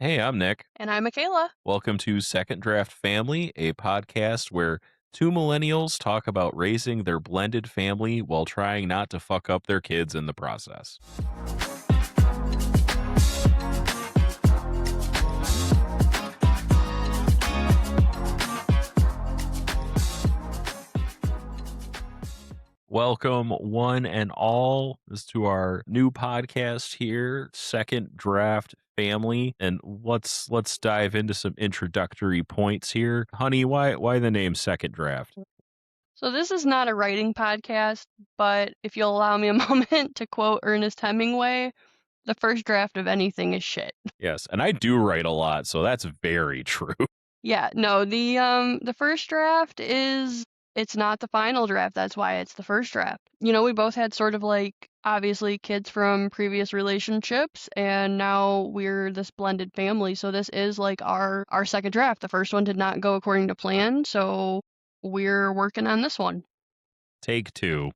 Hey, I'm Nick. And I'm Michaela. Welcome to Second Draft Family, a podcast where two millennials talk about raising their blended family while trying not to fuck up their kids in the process. Welcome, one and all, to our new podcast here, Second Draft Family, and let's dive into some introductory points here. Honey, why the name Second Draft? So this is not a writing podcast, but if you'll allow me a moment to quote Ernest Hemingway, the first draft of anything is shit. Yes, and I do write a lot, so that's very true. Yeah, no, the first draft it's not the final draft. That's why it's the first draft. We both had sort of like obviously kids from previous relationships, and now we're this blended family. So this is like our second draft. The first one did not go according to plan, so we're working on this one. Take two.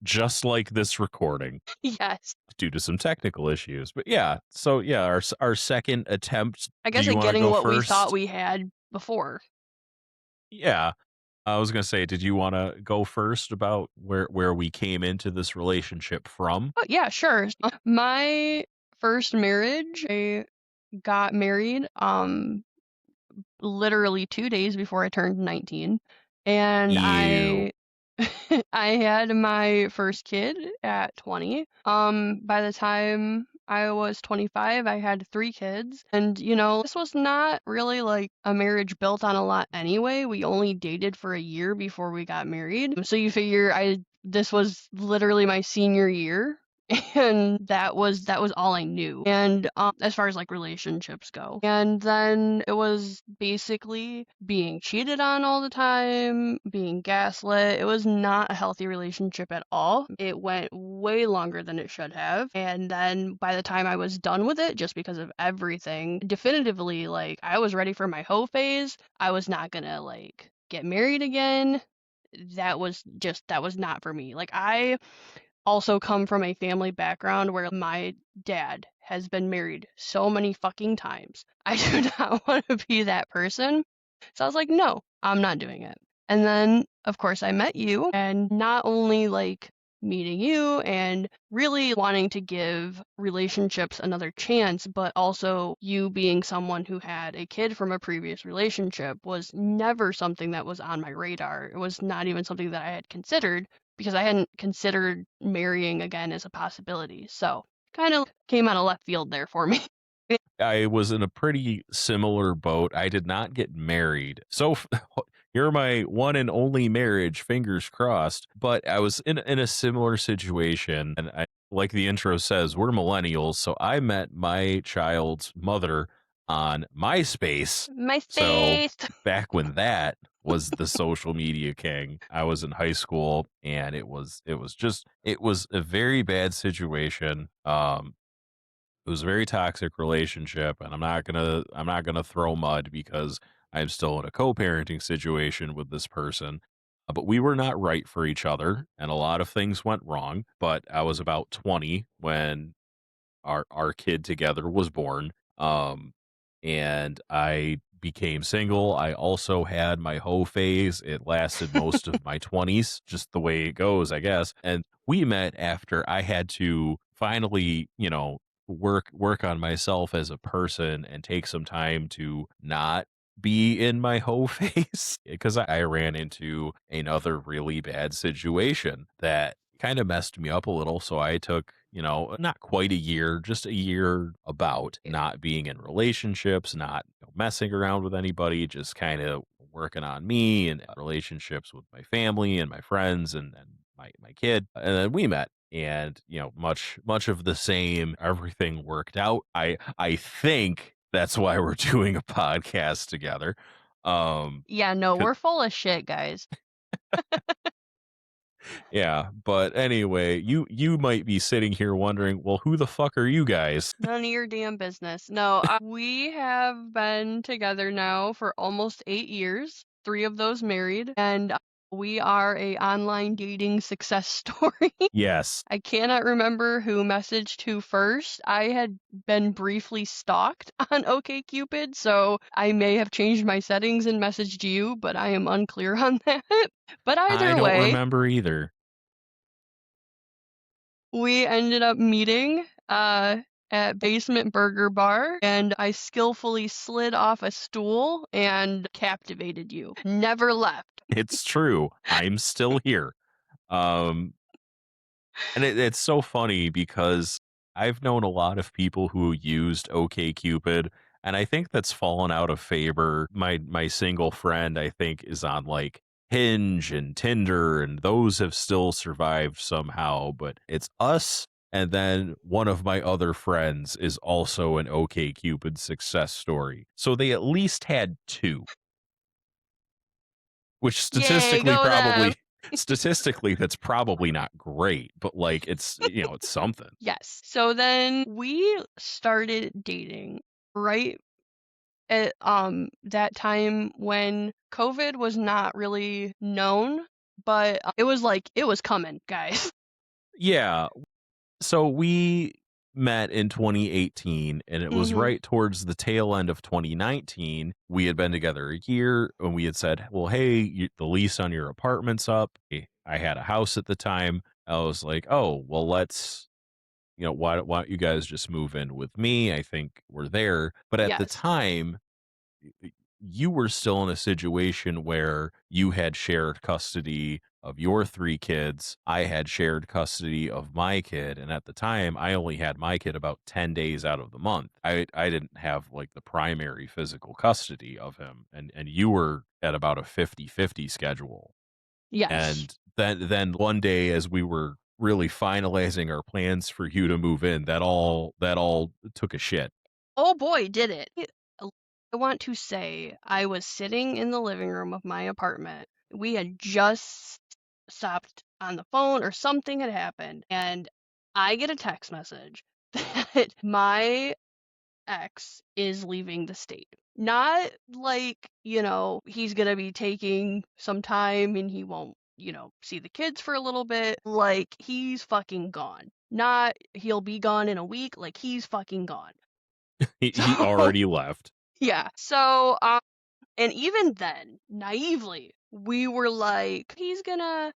Just like this recording, Yes. due to some technical issues. But yeah, so yeah, our second attempt. I Do guess you at want to getting go what we thought first? we had before. Yeah, I was gonna say, did you want to go first about where we came into this relationship from? Oh, yeah, sure. My first marriage, I got married literally 2 days before I turned 19, and You. I had my first kid at 20. By the time I was 25, I had 3 kids. And, this was not really like a marriage built on a lot anyway. We only dated for a year before we got married. So you figure this was literally my senior year. And that was all I knew. And as far as like relationships go. And then it was basically being cheated on all the time, being gaslit. It was not a healthy relationship at all. It went way longer than it should have. And then by the time I was done with it, just because of everything, definitively, like, I was ready for my hoe phase. I was not gonna like get married again. That was not for me. Like, I also come from a family background where my dad has been married so many fucking times. I do not want to be that person. So I was like, no, I'm not doing it. And then, of course, I met you, and not only like meeting you and really wanting to give relationships another chance, but also you being someone who had a kid from a previous relationship was never something that was on my radar. It was not even something that I had considered because I hadn't considered marrying again as a possibility. So kind of came out of left field there for me. I was in a pretty similar boat. I did not get married. So you're my one and only marriage, fingers crossed. But I was in a similar situation. And like the intro says, we're millennials. So I met my child's mother on MySpace. My So space. back when that was the social media king, I was in high school, and it was a very bad situation. It was a very toxic relationship, and I'm not gonna throw mud because I'm still in a co-parenting situation with this person. But we were not right for each other, and a lot of things went wrong. But I was about 20 when our kid together was born. And I became single. I also had my hoe phase. It lasted most of my 20s, just the way it goes, I guess. And we met after I had to finally, work on myself as a person and take some time to not be in my hoe phase because I ran into another really bad situation that kind of messed me up a little. So I took, not quite a year, just a year about not being in relationships, not messing around with anybody, just kind of working on me and relationships with my family and my friends and my kid. And then we met, and much of the same, everything worked out. I think that's why we're doing a podcast together. Yeah, no, we're full of shit, guys. Yeah, but anyway, you might be sitting here wondering, well, who the fuck are you guys? None of your damn business. No, we have been together now for almost 8 years, 3 of those married, and We are a online dating success story. Yes. I cannot remember who messaged who first. I had been briefly stalked on OkCupid, so I may have changed my settings and messaged you, but I am unclear on that. But I either don't way, remember either. we ended up meeting at Basement Burger Bar, and I skillfully slid off a stool and captivated you. Never left. It's true. I'm still here. Um, and it's so funny because I've known a lot of people who used OkCupid, and I think that's fallen out of favor. My single friend, I think, is on like Hinge and Tinder, and those have still survived somehow. But it's us, and then one of my other friends is also an OkCupid success story. So they at least had two, which Yay, go them! statistically that's probably not great, but like it's something. Yes. So then we started dating right at that time when COVID was not really known, but it was like it was coming, guys. Yeah, so we met in 2018 and it was Mhm. right towards the tail end of 2019. We had been together a year and we had said, well, hey, the lease on your apartment's up. I had a house at the time. I was like, oh, well, let's, why don't you guys just move in with me? I think we're there. But at the Yes. time, you were still in a situation where you had shared custody of your three kids. I had shared custody of my kid. And at the time, I only had my kid about 10 days out of the month. I didn't have like the primary physical custody of him. And you were at about a 50-50 schedule. Yes. And then one day as we were really finalizing our plans for you to move in, that all took a shit. Oh boy, did it. I want to say I was sitting in the living room of my apartment. We had just stopped on the phone or something had happened, and I get a text message that my ex is leaving the state. Not like, he's gonna be taking some time and he won't, see the kids for a little bit. Like, he's fucking gone. Not he'll be gone in a week, like he's fucking gone. He So, already left. yeah. So, and even then, naively, we were like, he's gonna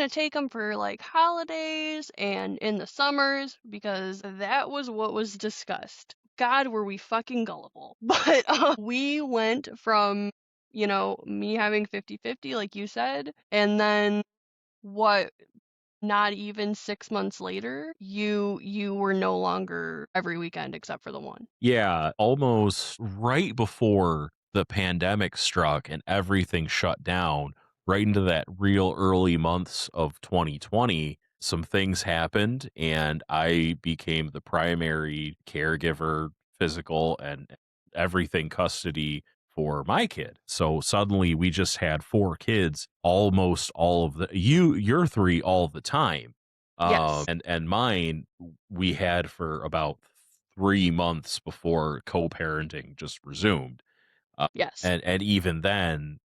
take them for like holidays and in the summers because that was what was discussed. God, were we fucking gullible. But we went from, me having 50-50, like you said, and then what, not even 6 months later, you were no longer every weekend except for the one. Yeah, almost right before the pandemic struck and everything shut down, right into that real early months of 2020, some things happened and I became the primary caregiver, physical and everything custody for my kid. So suddenly we just had four kids, almost all of your three all the time. Yes. And mine we had for about 3 months before co-parenting just resumed. Uh, Yes. and even then,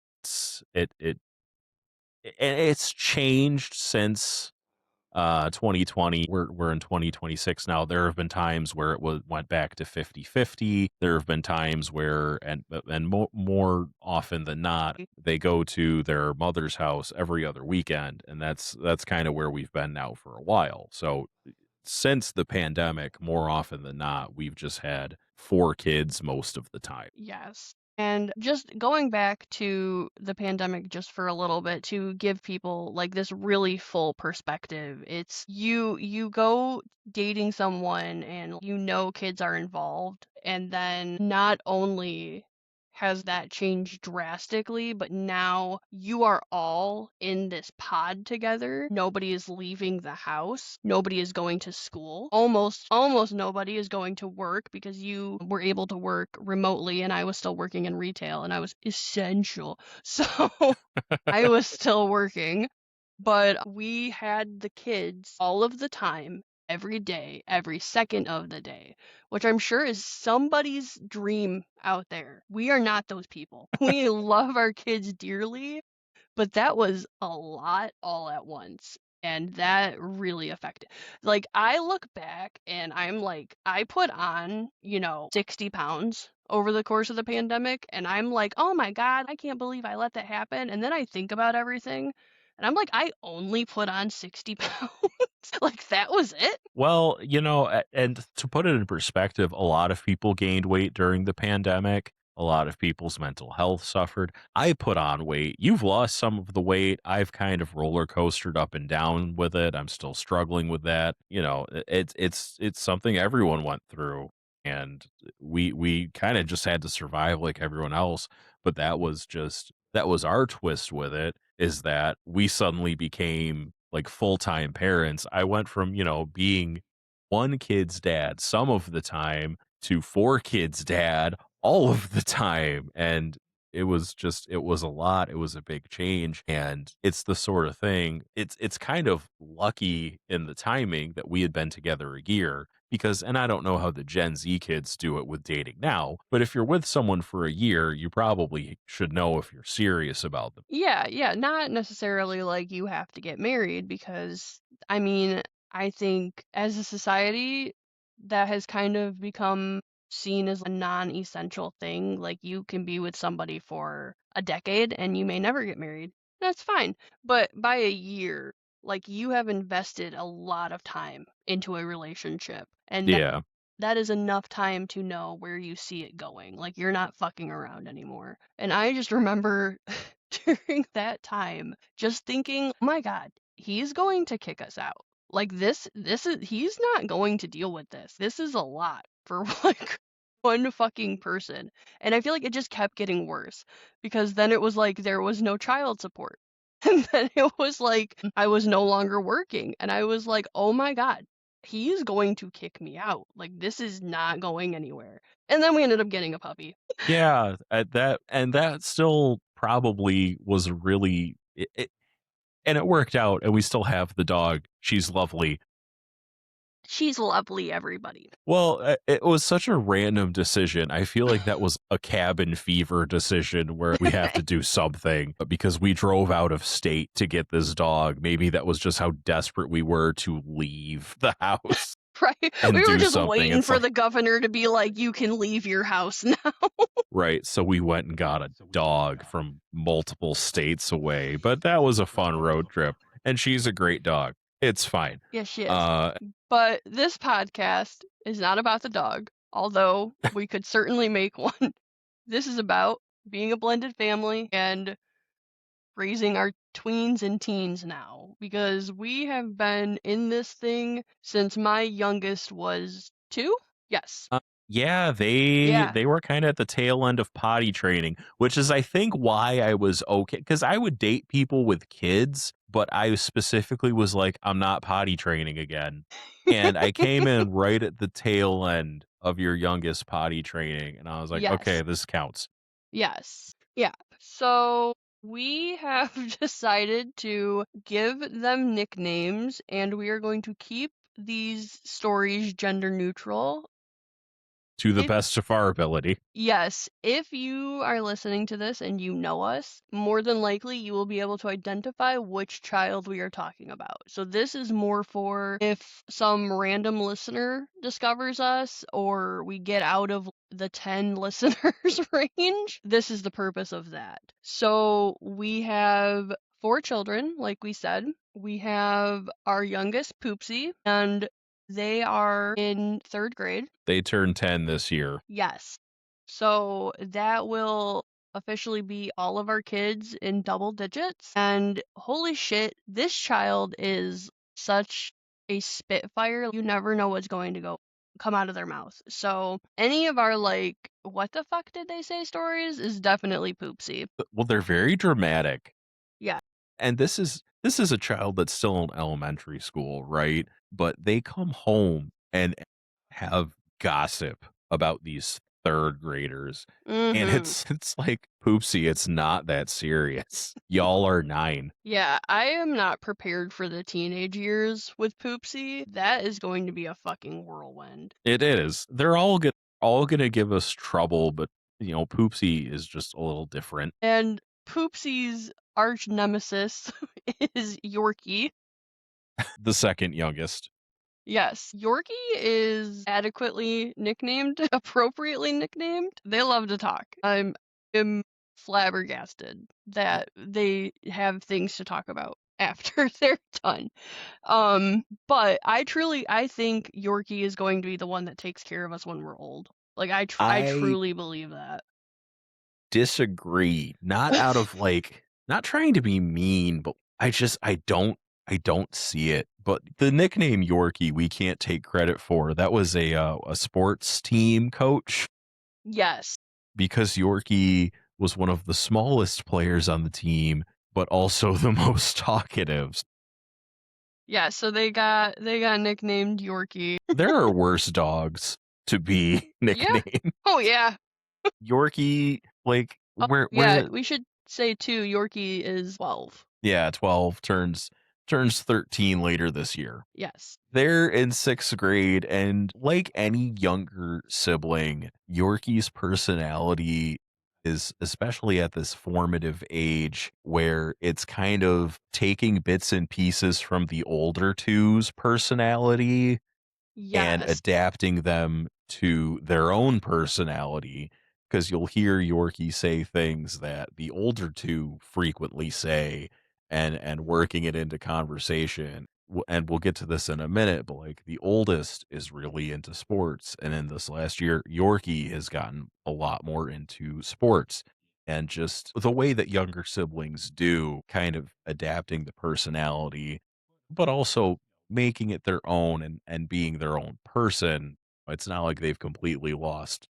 it's changed since 2020. We're in 2026 now. There have been times where went back to 50-50. There have been times where more often than not they go to their mother's house every other weekend, and that's kind of where we've been now for a while. So since the pandemic, more often than not, we've just had four kids most of the time. Yes. And just going back to the pandemic just for a little bit to give people like this really full perspective. It's you go dating someone and kids are involved, and then not only has that changed drastically, but now you are all in this pod together. Nobody is leaving the house. Nobody is going to school. Almost nobody is going to work because you were able to work remotely and I was still working in retail and I was essential. So I was still working, but we had the kids all of the time, every day, every second of the day, which I'm sure is somebody's dream out there. We are not those people. We love our kids dearly, but that was a lot all at once, and that really affected like, I look back and I'm like, I put on, 60 pounds over the course of the pandemic, and I'm like, "Oh my god, I can't believe I let that happen," and then I think about everything, and I'm like, "I only put on 60 pounds." Like, that was it? Well, and to put it in perspective, a lot of people gained weight during the pandemic. A lot of people's mental health suffered. I put on weight. You've lost some of the weight. I've kind of roller coastered up and down with it. I'm still struggling with that. It's something everyone went through, and we kind of just had to survive like everyone else. But that was our twist with it, is that we suddenly became like full-time parents. I went from, being one kid's dad some of the time to four kids' dad all of the time. And it was a lot. It was a big change. And it's the sort of thing. It's kind of lucky in the timing that we had been together a year, because, and I don't know how the Gen Z kids do it with dating now, but if you're with someone for a year, you probably should know if you're serious about them. Yeah, yeah, not necessarily like you have to get married because, I mean, I think as a society that has kind of become seen as a non-essential thing. Like you can be with somebody for a decade and you may never get married. That's fine. But by a year, like you have invested a lot of time into a relationship and Yeah. that is enough time to know where you see it going. Like you're not fucking around anymore. And I just remember during that time just thinking, "Oh my god, he's going to kick us out. Like this is he's not going to deal with this. This is a lot for like one fucking person." And I feel like it just kept getting worse because then it was like there was no child support. And then it was like I was no longer working and I was like, "Oh my god, he is going to kick me out. Like this is not going anywhere." And then we ended up getting a puppy. Yeah, that still probably was really and it worked out, and we still have the dog. She's lovely. She's lovely, everybody. Well, it was such a random decision. I feel like that was a cabin fever decision where we have to do something, but because we drove out of state to get this dog, maybe that was just how desperate we were to leave the house Right? We and were do just something. waiting It's for like, the governor to be like, "You can leave your house now." right, so we went and got a dog from multiple states away, but that was a fun road trip, and she's a great dog. It's fine. Yes, she is. Uh, But this podcast is not about the dog, although we could certainly make one. This is about being a blended family and raising our tweens and teens now because we have been in this thing since my youngest was 2? Yes. Uh, yeah, they Yeah. were kinda at the tail end of potty training, which is, I think, why I was okay, because I would date people with kids, but I specifically was like, "I'm not potty training again." And I came in right at the tail end of your youngest potty training, and I was like, "Okay, Yes. this counts." Yes. Yeah. So we have decided to give them nicknames and we are going to keep these stories gender neutral. To the If best of our ability. Yes, if you are listening to this and you know us, more than likely you will be able to identify which child we are talking about. So this is more for if some random listener discovers us or we get out of the 10 listeners range. This is the purpose of that. So we have 4 children, like we said. We have our youngest, Poopsie, and they are in 3rd grade. They turned 10 this year. Yes. So that will officially be all of our kids in double digits. And holy shit, this child is such a spitfire. You never know what's going to go come out of their mouth. So any of our like what the fuck did they say stories is definitely Poopsie. Well, they're very dramatic. Yeah. And this is a child that's still in elementary school, right? But they come home and have gossip about these third graders. And Mhm. it's like, "Poopsie, it's not that serious. Y'all are 9." Yeah, I am not prepared for the teenage years with Poopsie. That is going to be a fucking whirlwind. It is. They're all gonna give us trouble, but, Poopsie is just a little different. And Poopsie's arch nemesis is Yorkie. The second youngest. Yes, Yorkie is adequately nicknamed, appropriately nicknamed. They love to talk. I'm flabbergasted that they have things to talk about after they're done. But I think Yorkie is going to be the one that takes care of us when we're old. Like I I truly believe that. disagree. Not out of like not trying to be mean, but I don't see it. But the nickname Yorkie we can't take credit for. That was a sports team coach Yes. because Yorkie was one of the smallest players on the team, but also the most talkative. Yeah, so they got nicknamed Yorkie. There are worse dogs to be Yeah. nicknamed. Oh yeah. Yorkie, like Oh yeah, where we should say too Yorkie is 12. yeah, 12 turns 13 later this year. Yes. They're in 6th grade, and like any younger sibling, Yorkie's personality is especially at this formative age where it's kind of taking bits and pieces from the older two's personality and Yes. adapting them to their own personality. Because you'll hear Yorkie say things that the older two frequently say, and working it into conversation. And we'll get to this in a minute, but like the oldest is really into sports, and in this last year, Yorkie has gotten a lot more into sports. And just the way that younger siblings do, kind of adapting the personality, but also making it their own and being their own person. It's not like they've completely lost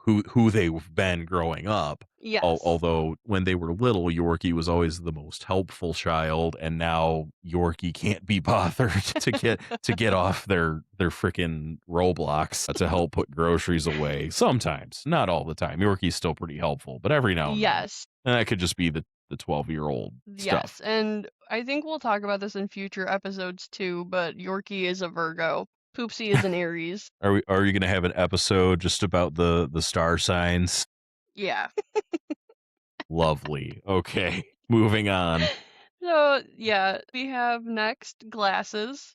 who they've been growing up. Yes. Although when they were little, Yorkie was always the most helpful child, and now Yorkie can't be bothered to get off their freaking Roblox to help put groceries away. Sometimes, not all the time. Yorkie's still pretty helpful, but every now and then, Yes. and that could just be the 12-year-old stuff. Yes. And I think we'll talk about this in future episodes too, but Yorkie is a Virgo. Poopsie is an Aries. Are you gonna have an episode just about the star signs? Yeah. Lovely. Okay, moving on. So, yeah, we have next glasses.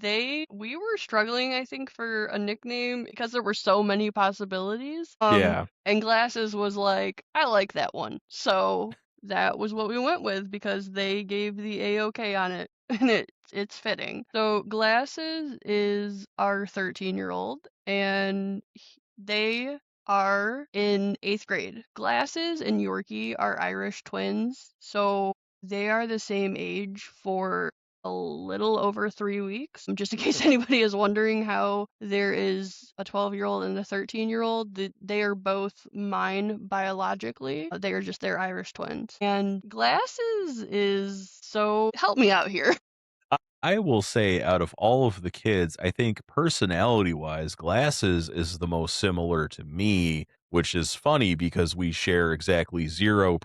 We were struggling, I think, for a nickname because there were so many possibilities. Yeah. And glasses was like, I like that one. So that was what we went with because they gave the A-OK on it and it's fitting. So glasses is our 13-year-old and they are in 8th grade. Glasses and Yorkie are Irish twins. So they are the same age for a little over 3 weeks. Just in case anybody is wondering how there is a 12-year-old and a 13-year-old, they are both mine biologically. They're Irish twins. And Glasses is so help me out here. I will say out of all of the kids, I think personality-wise, Glasses is the most similar to me, which is funny because we share exactly 0%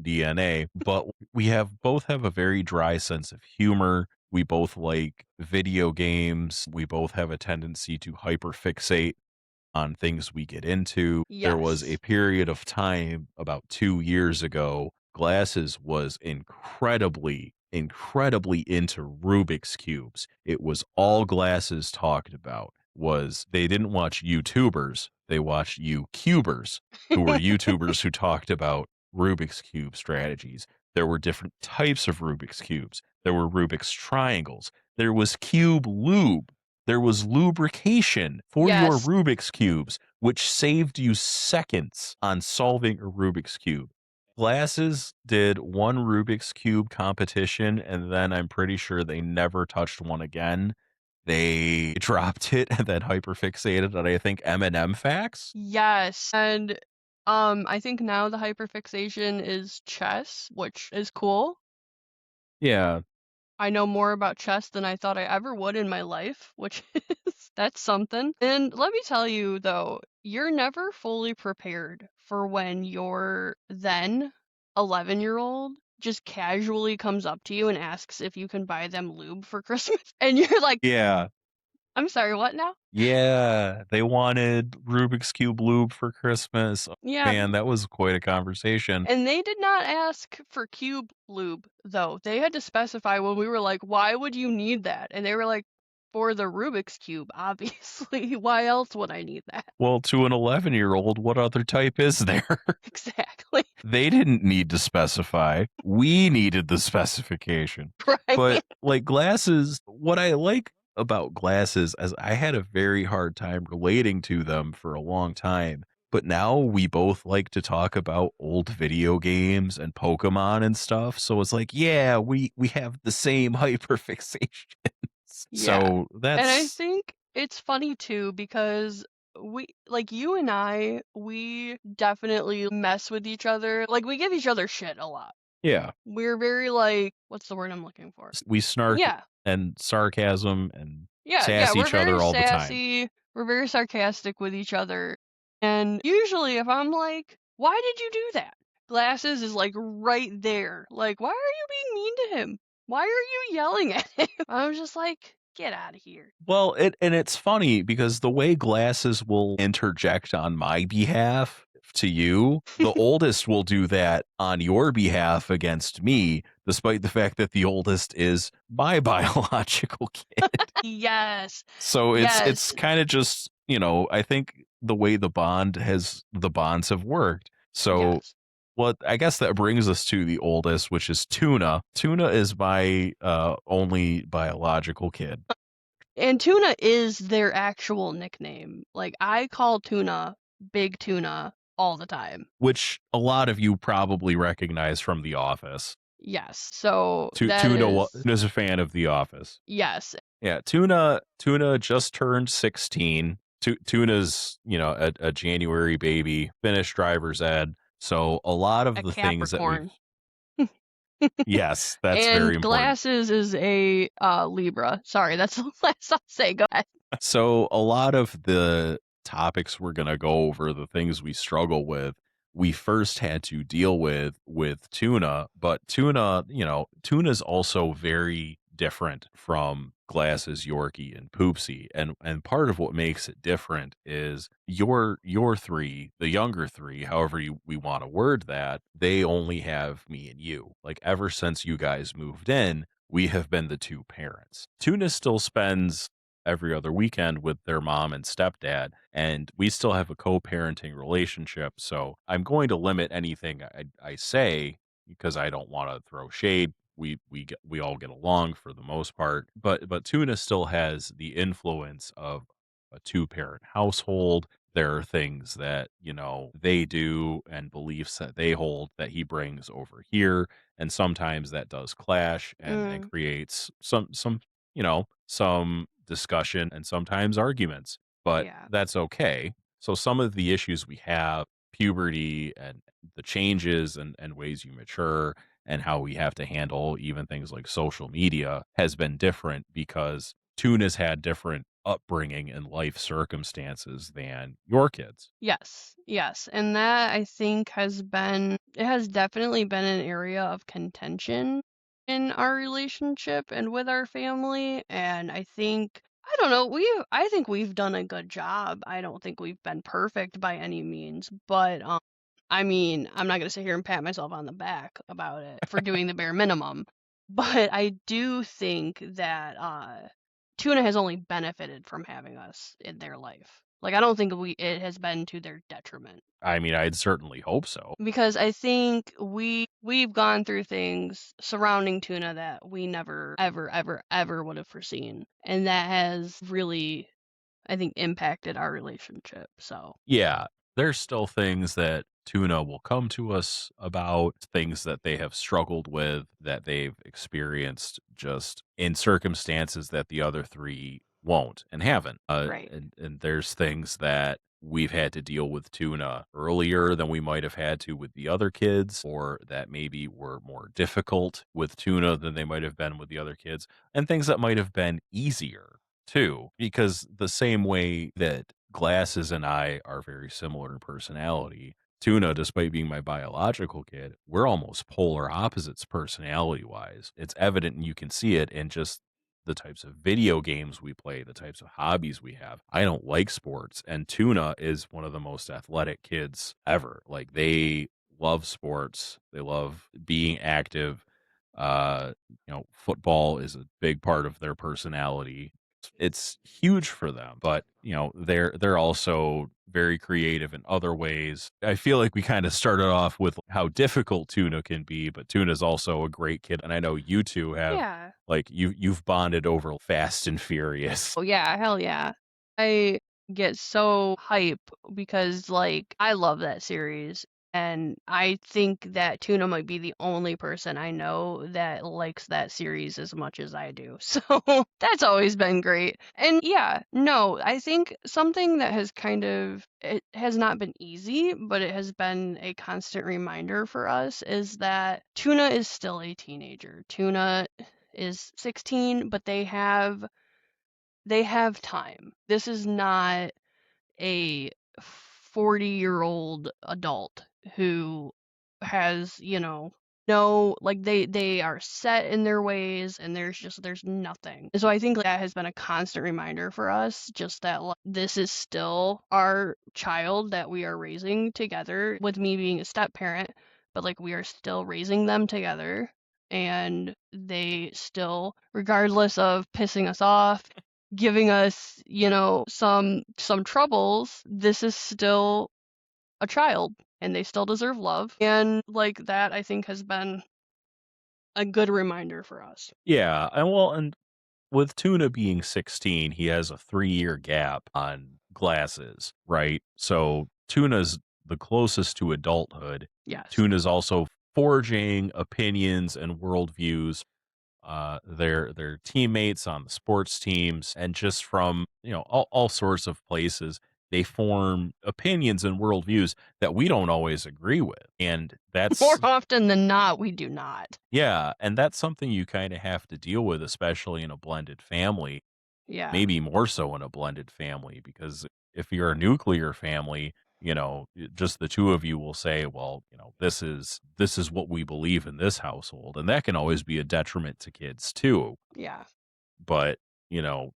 DNA, but we have both have a very dry sense of humor. We both like video games. We both have a tendency to hyperfixate on things we get into. There was a Yes. period of time about 2 years ago, Glasses was incredibly into Rubik's cubes. It was all Glasses talked about was they didn't watch YouTubers, they watched YouTubers, who were YouTubers who talked about Rubik's cube strategies. There were different types of Rubik's cubes. There were Rubik's triangles. There was cube lube. There was lubrication for your Yes. Rubik's cubes, which saved you seconds on solving a Rubik's cube. Glasses did one Rubik's cube competition, and then I'm pretty sure they never touched one again. They dropped it and then hyperfixated on, I think, M&M facts. Yes. And I think now the hyperfixation is chess, which is cool. Yeah. I know more about chess than I thought I ever would in my life, which is that's something. And let me tell you though, you're never fully prepared for when your then 11-year-old just casually comes up to you and asks if you can buy them lube for Christmas. And you're like, Yeah. I'm sorry, what now? Yeah, they wanted Rubik's Cube Lube for Christmas. Oh, Yeah, man, that was quite a conversation. and they did not ask for cube lube, though. They had to specify when we were like, "Why would you need that?" And they were like, "For the Rubik's Cube, obviously. Why else would I need that?" Well, to an 11-year-old, what other type is there? Exactly. They didn't need to specify. We needed the specification. Right? But, like, glasses, what I like about glasses is I had a very hard time relating to them for a long time, but now we both like to talk about old video games and Pokemon and stuff, so it's like, yeah, we have the same hyperfixations. Yeah. So And I that's think it's funny too because we like you and we definitely mess with each other. Like we give each other shit a lot. yeah. We're very like what's the word I'm looking for? We snark Yeah. and sarcasm and Yeah, sass we're each very other all the time. sassy. We're very sarcastic with each other. And usually if I'm like, "Why did you do that?" Glasses is like right there. Like, "Why are you being mean to him? Why are you yelling at him?" I was just like, "Get out of here." Well, it's funny because the way glasses will interject on my behalf to you, the oldest will do that on your behalf against me, despite the fact that the oldest is my biological kid. Yes. So it's Yes. kind of just, I think the way the bonds have worked. So Yes. what I guess that brings us to the oldest, which is Tuna. Tuna is my only biological kid. And Tuna is their actual nickname. Like I call Tuna Big Tuna all the time. Which a lot of you probably recognize from The Office. Yes. So that Tuna is is a fan of The Office. yes, Yeah, Tuna just turned 16. Tuna's, a January baby, finished driver's ed. So a lot of a the things that we've Capricorn. yes, that's very And important. Glasses is a Libra. Sorry, that's the last I'll say. Go ahead. So a lot of the topics we're going to go over, the things we struggle with, we first had to deal with Tuna, but Tuna's also very different from Glasses, Yorkie, and Poopsie. And part of what makes it different is your three, the younger three, however we want to word that, they only have me and you. Like ever since you guys moved in, we have been the two parents. Tuna still spends every other weekend with their mom and stepdad, and we still have a co-parenting relationship. So I'm going to limit anything I say because I don't want to throw shade. We all get along for the most part, but Tuna still has the influence of a two-parent household. There are things that they do and beliefs that they hold that he brings over here, and sometimes that does clash and Mm, creates some discussion and sometimes arguments, but yeah. that's okay. So some of the issues we have, puberty and the changes and ways you mature and how we have to handle even things like social media has been different because Tuna's had different upbringing and life circumstances than your kids. Yes, yes. And that I think it has definitely been an area of contention in our relationship and with our family. And I don't know, I think we've done a good job. I don't think we've been perfect by any means, but I mean, I'm not gonna sit here and pat myself on the back about it for doing the bare minimum. But I do think that Tuna has only benefited from having us in their life. Like I don't think it has been to their detriment I mean, I'd certainly hope so. because I think we've gone through things surrounding Tuna that we never ever would have foreseen, and that has really I think impacted our relationship. So, Yeah, there's still things that Tuna will come to us about, things that they have struggled with, that they've experienced just in circumstances that the other three won't and haven't. right. And there's things that we've had to deal with Tuna earlier than we might have had to with the other kids, or that maybe were more difficult with Tuna than they might have been with the other kids, and things that might have been easier too, because the same way that Glasses and I are very similar in personality, Tuna, despite being my biological kid, we're almost polar opposites personality wise. It's evident and you can see it in just the types of video games we play, the types of hobbies we have. I don't like sports, and Tuna is one of the most athletic kids ever. Like, they love sports, they love being active. Football is a big part of their personality. It's huge for them, but they're also very creative in other ways. I feel like we kind of started off with how difficult Tuna can be, but Tuna's also a great kid, and I know you two have, Yeah. like, you've bonded over Fast and Furious. Oh, yeah, hell yeah. I get so hype because, like, I love that series, and I think that Tuna might be the only person I know that likes that series as much as I do. So that's always been great. And yeah, no, I think something that has it has not been easy, but it has been a constant reminder for us is that Tuna is still a teenager. Tuna is 16, but they have time. This is not a 40-year-old adult who has, no, like they are set in their ways and there's nothing. So I think that has been a constant reminder for us just that like, this is still our child that we are raising together with me being a step parent, but like we are still raising them together and they still regardless of pissing us off giving us, some troubles, this is still a child and they still deserve love. And like that I think has been a good reminder for us. Yeah, and with Tuna being 16, he has a 3-year gap on glasses, right? So Tuna's the closest to adulthood. Yes. Tuna's also forging opinions and worldviews. Their teammates on the sports teams, and just from all sorts of places, they form opinions and worldviews that we don't always agree with, and More that's often than not, we do not. yeah, and that's something you kind of have to deal with, especially in a blended family, Yeah. maybe more so in a blended family, because if you're a nuclear family, just the two of you will say, well, this is what we believe in this household, and that can always be a detriment to kids too. Yeah. But,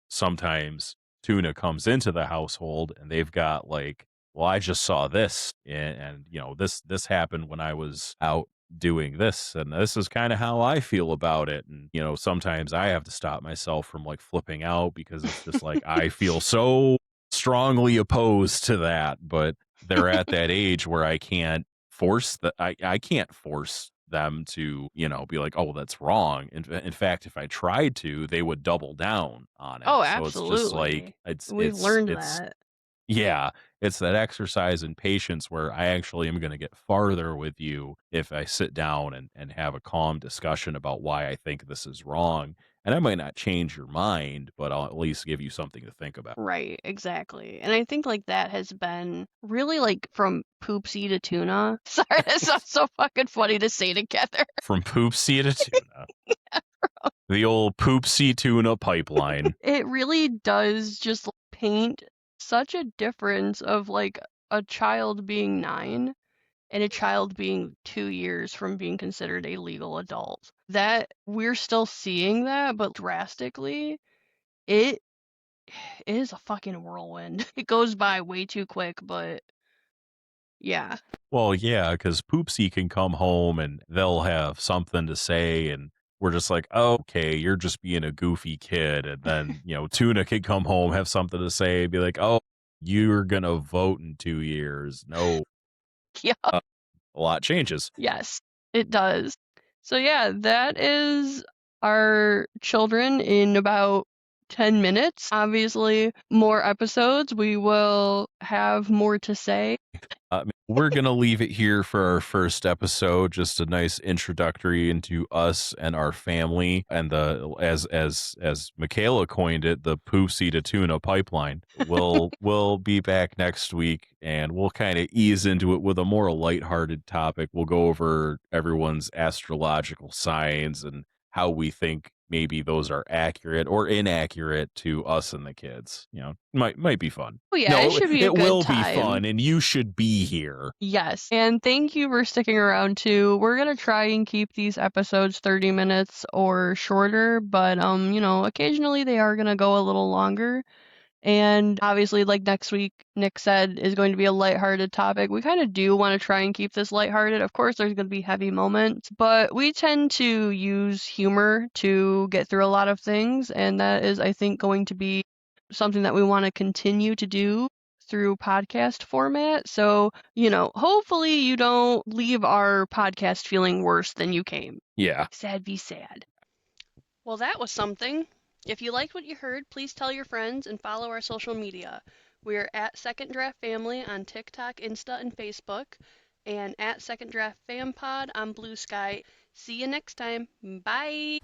sometimes Tuna comes into the household and they've got like, well, I just saw this, and this happened when I was out doing this, and this is kind of how I feel about it. And, sometimes I have to stop myself from like flipping out because it's just like I feel so strongly opposed to that, but they're at that age where I can't force them to, be like, "Oh, well, that's wrong." In fact, if I tried to, they would double down on it. Oh, So it's just like absolutely. We've learned that. yeah, it's that exercise in patience where I actually am gonna get farther with you if I sit down and have a calm discussion about why I think this is wrong. And I might not change your mind, but I'll at least give you something to think about. Right, exactly. And I think like that has been really like from poopsie to tuna. Sorry, that sounds so fucking funny to say together. From poopsie to tuna. The old poopsie tuna pipeline. It really does just paint such a difference of like a child being 9 and a child being 2 years from being considered a legal adult. That we're still seeing that, but drastically, it is a fucking whirlwind. It goes by way too quick, but yeah. Well, yeah, because Poopsie can come home and they'll have something to say, and we're just like, "Oh, okay, you're just being a goofy kid." And then, Tuna can come home, have something to say, be like, "Oh, you're gonna vote in 2 years." No, Yeah. uh, a lot changes. Yes, it does. So yeah, that is our children in about 10 minutes. Obviously, more episodes. We will have more to say. We're gonna leave it here for our first episode. Just a nice introductory into us and our family, and the as Michaela coined it, the Poopsie to Tuna pipeline. We'll be back next week, and we'll kind of ease into it with a more lighthearted topic. We'll go over everyone's astrological signs and how we think maybe those are accurate or inaccurate to us and the kids. Might be fun. Oh yeah, it No, should be a it good will be time. fun, and you should be here. Yes, and thank you for sticking around too. We're gonna try and keep these episodes 30 minutes or shorter, but occasionally they are gonna go a little longer. And obviously, like next week, Nick said, is going to be a lighthearted topic. We kind of do want to try and keep this lighthearted. Of course, there's going to be heavy moments, but we tend to use humor to get through a lot of things. And that is, I think, going to be something that we want to continue to do through podcast format. So, hopefully you don't leave our podcast feeling worse than you came. Yeah. Sad be sad. Well, that was something. If you liked what you heard, please tell your friends and follow our social media. We are at Second Draft Family on TikTok, Insta, and Facebook, and at Second Draft Fam Pod on Blue Sky. See you next time. Bye.